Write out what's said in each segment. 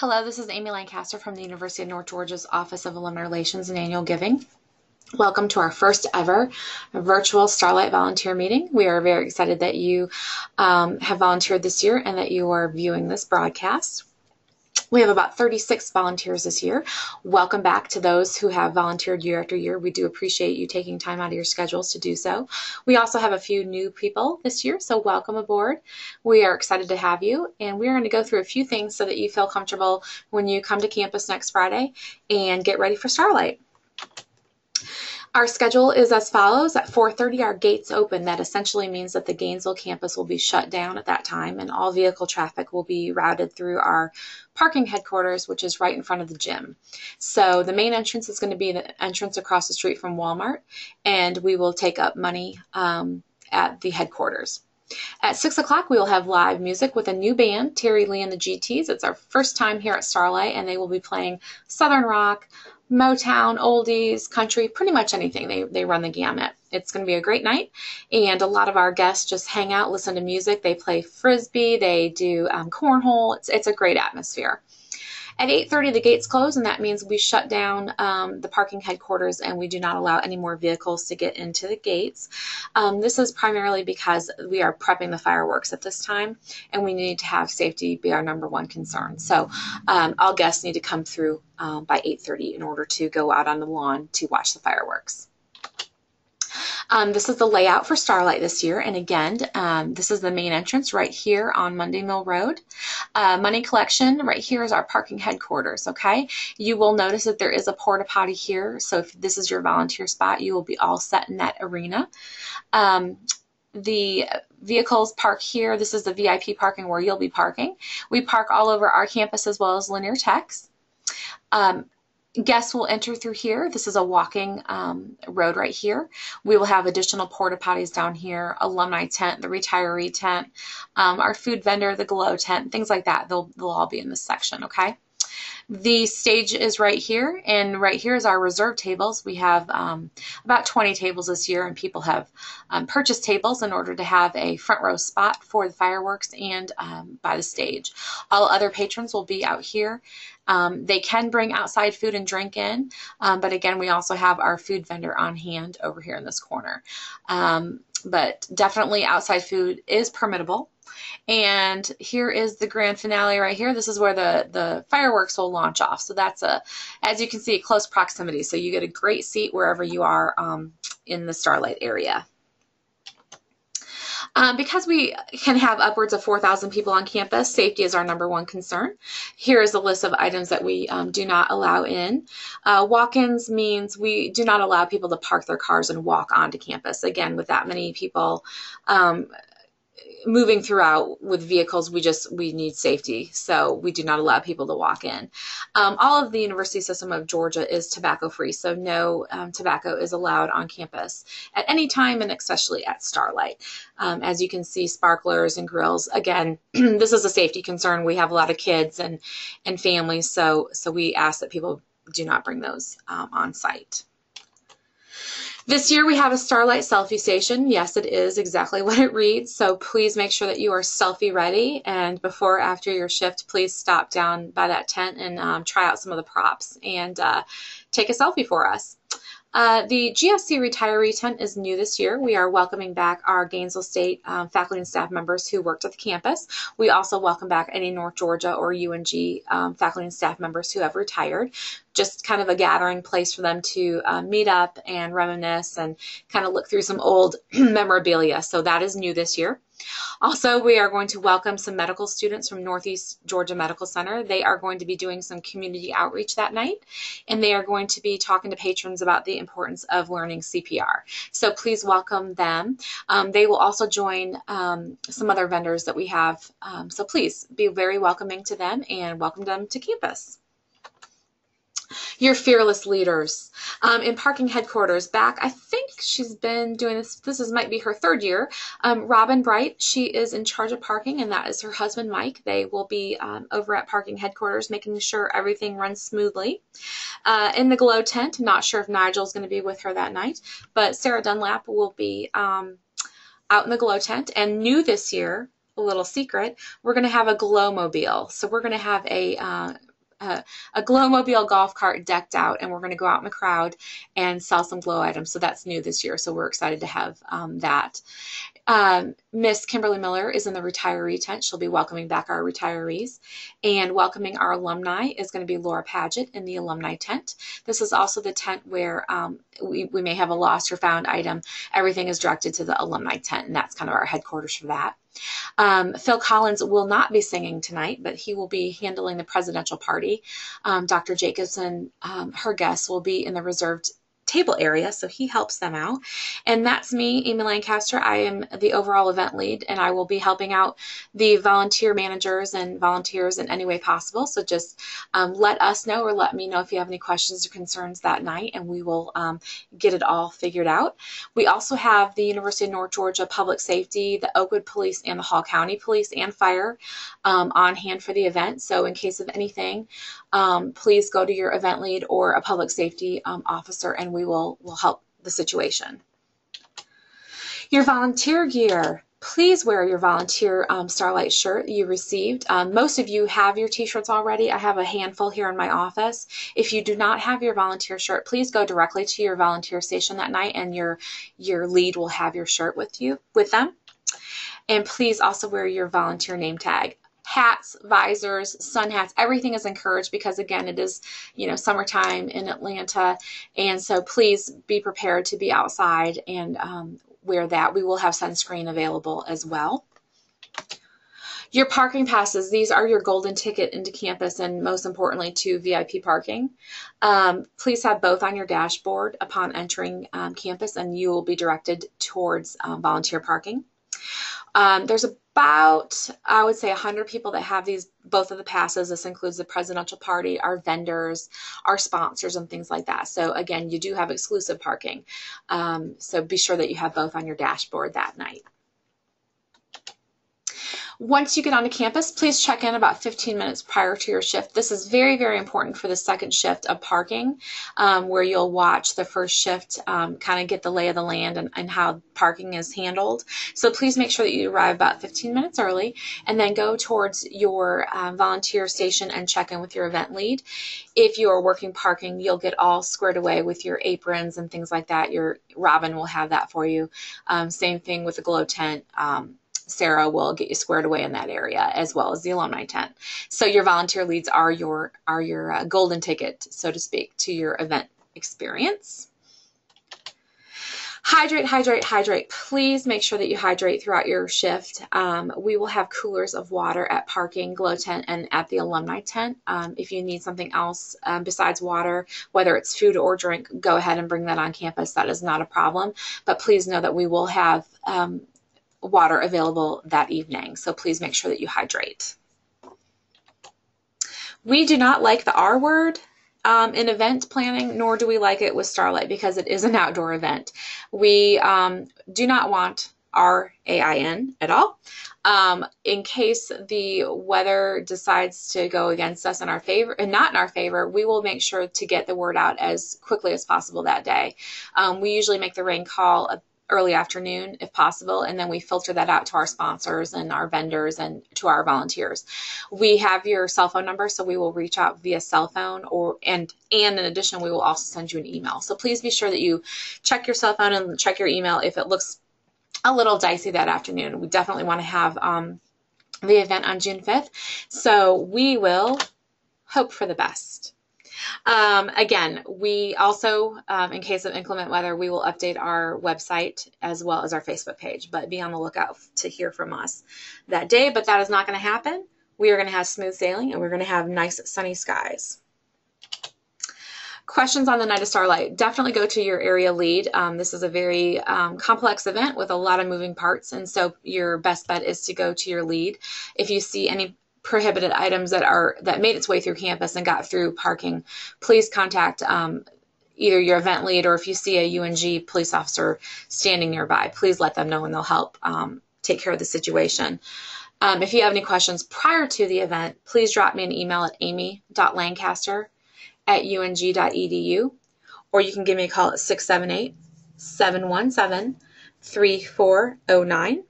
Hello, this is Amy Lancaster from the University of North Georgia's Office of Alumni Relations and Annual Giving. Welcome to our first ever virtual Starlight volunteer meeting. We are very excited that you have volunteered this year and that you are viewing this broadcast. We have about 36 volunteers this year. Welcome back to those who have volunteered year after year. We do appreciate you taking time out of your schedules to do so. We also have a few new people this year, so welcome aboard. We are excited to have you, and we're going to go through a few things so that you feel comfortable when you come to campus next Friday and get ready for Starlight. Our schedule is as follows. At 4:30, our gates open. That essentially means that the Gainesville campus will be shut down at that time, and all vehicle traffic will be routed through our parking headquarters, which is right in front of the gym. So the main entrance is going to be the entrance across the street from Walmart, and we will take up money at the headquarters. At 6 o'clock, we will have live music with a new band, Terry Lee and the GTs. It's our first time here at Starlight, and they will be playing Southern rock, Motown, oldies, country, pretty much anything. They run the gamut. It's going to be a great night, and a lot of our guests just hang out, listen to music. They play Frisbee. They do cornhole. It's a great atmosphere. At 8:30, the gates close, and that means we shut down the parking headquarters, and we do not allow any more vehicles to get into the gates. This is primarily because we are prepping the fireworks at this time, and we need to have safety be our number one concern. So all guests need to come through by 8:30 in order to go out on the lawn to watch the fireworks. This is the layout for Starlight this year, and again, this is the main entrance right here on Monday Mill Road. Money collection right here is our parking headquarters, okay? You will notice that there is a porta potty here, so if this is your volunteer spot, you will be all set in that arena. The vehicles park here. This is the VIP parking where you'll be parking. We park all over our campus as well as Linear Tech's. Guests will enter through here. This is a walking road right here. We will have additional porta potties down here, alumni tent, the retiree tent, our food vendor, the glow tent, things like that. They'll all be in this section, okay? The stage is right here, and right here is our reserve tables. We have about 20 tables this year, and people have purchased tables in order to have a front row spot for the fireworks and by the stage. All other patrons will be out here. They can bring outside food and drink in, but again, we also have our food vendor on hand over here in this corner. But definitely outside food is permittable. And here is the grand finale right here. This is where the fireworks will launch off. So that's as you can see, close proximity. So you get a great seat wherever you are in the Starlight area. Because we can have upwards of 4,000 people on campus, safety is our number one concern. Here is a list of items that we do not allow in. Walk-ins means we do not allow people to park their cars and walk onto campus. Again, with that many people moving throughout with vehicles, we need safety, so we do not allow people to walk in. All of the University System of Georgia is tobacco free, so no tobacco is allowed on campus at any time, and especially at Starlight. As you can see, sparklers and grills. Again, this is a safety concern. We have a lot of kids and families, so we ask that people do not bring those on site. This year we have a Starlight selfie station. Yes, it is exactly what it reads. So please make sure that you are selfie ready. And before or after your shift, please stop down by that tent and try out some of the props and take a selfie for us. The GSC retiree tent is new this year. We are welcoming back our Gainesville State faculty and staff members who worked at the campus. We also welcome back any North Georgia or UNG faculty and staff members who have retired. Just kind of a gathering place for them to meet up and reminisce and kind of look through some old memorabilia. So that is new this year. Also, we are going to welcome some medical students from Northeast Georgia Medical Center. They are going to be doing some community outreach that night, and they are going to be talking to patrons about the importance of learning CPR. So please welcome them. They will also join some other vendors that we have. So please be very welcoming to them and welcome them to campus. Your fearless leaders. In parking headquarters back, I think she's been doing this might be her third year. Robin Bright, she is in charge of parking, and that is her husband, Mike. They will be over at parking headquarters making sure everything runs smoothly. In the glow tent, I'm not sure if Nigel's going to be with her that night, but Sarah Dunlap will be out in the glow tent. And new this year, a little secret, we're going to have a glow mobile. So we're going to have a a Glow-mobile golf cart decked out, and we're going to go out in the crowd and sell some glow items. So that's new this year. So we're excited to have that. Miss Kimberly Miller is in the retiree tent. She'll be welcoming back our retirees, and welcoming our alumni is going to be Laura Paget in the alumni tent. This is also the tent where we may have a lost or found item. Everything is directed to the alumni tent, and that's kind of our headquarters for that. Phil Collins will not be singing tonight, but he will be handling the presidential party. Dr. Jacobson, her guests, will be in the reserved table area, so he helps them out. And that's me, Amy Lancaster. I am the overall event lead, and I will be helping out the volunteer managers and volunteers in any way possible. So just let us know, or let me know if you have any questions or concerns that night, and we will get it all figured out. We also have the University of North Georgia Public Safety, the Oakwood Police, and the Hall County Police and Fire on hand for the event. So in case of anything, please go to your event lead or a public safety officer, and we will help the situation. Your volunteer gear. Please wear your volunteer Starlight shirt you received. Most of you have your t-shirts already. I have a handful here in my office. If you do not have your volunteer shirt, please go directly to your volunteer station that night, and your lead will have your shirt with them. And please also wear your volunteer name tag. Hats, visors, sun hats, everything is encouraged because, again, it is, summertime in Atlanta. And so please be prepared to be outside and wear that. We will have sunscreen available as well. Your parking passes, these are your golden ticket into campus and, most importantly, to VIP parking. Please have both on your dashboard upon entering campus, and you will be directed towards volunteer parking. There's about, I would say, 100 people that have both of the passes. This includes the presidential party, our vendors, our sponsors, and things like that. So again, you do have exclusive parking. So be sure that you have both on your dashboard that night. Once you get onto campus, please check in about 15 minutes prior to your shift. This is very, very important for the second shift of parking, where you'll watch the first shift kind of get the lay of the land and how parking is handled. So please make sure that you arrive about 15 minutes early, and then go towards your volunteer station and check in with your event lead. If you are working parking, you'll get all squared away with your aprons and things like that. Your Robin will have that for you. Same thing with the glow tent. Sarah will get you squared away in that area, as well as the alumni tent. So your volunteer leads are your golden ticket, so to speak, to your event experience. Hydrate, hydrate, hydrate. Please make sure that you hydrate throughout your shift. We will have coolers of water at parking, glow tent, and at the alumni tent. If you need something else besides water, whether it's food or drink, go ahead and bring that on campus. That is not a problem. But please know that we will have water available that evening, so please make sure that you hydrate. We do not like the R word in event planning, nor do we like it with Starlight, because it is an outdoor event. We do not want RAIN at all. In case the weather decides to go against us in our favor and not in our favor, we will make sure to get the word out as quickly as possible that day. We usually make the rain call early afternoon if possible, and then we filter that out to our sponsors and our vendors and to our volunteers. We have your cell phone number, so we will reach out via cell phone, and in addition, we will also send you an email. So please be sure that you check your cell phone and check your email if it looks a little dicey that afternoon. We definitely want to have the event on June 5th, so we will hope for the best. Again, we also, in case of inclement weather, we will update our website as well as our Facebook page, but be on the lookout to hear from us that day. But that is not going to happen. We are going to have smooth sailing, and we're going to have nice sunny skies. Questions on the night of Starlight, definitely go to your area lead. This is a very complex event with a lot of moving parts, and so your best bet is to go to your lead. If you see any prohibited items that made its way through campus and got through parking, please contact either your event lead, or if you see a UNG police officer standing nearby, please let them know, and they'll help take care of the situation. If you have any questions prior to the event, please drop me an email at amy.lancaster@ung.edu, or you can give me a call at 678-717-3409.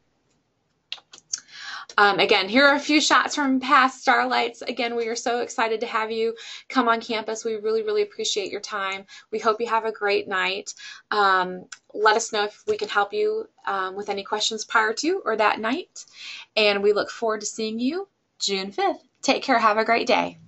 Again, here are a few shots from past Starlights. Again, we are so excited to have you come on campus. We really, really appreciate your time. We hope you have a great night. Let us know if we can help you with any questions prior to or that night. And we look forward to seeing you June 5th. Take care. Have a great day.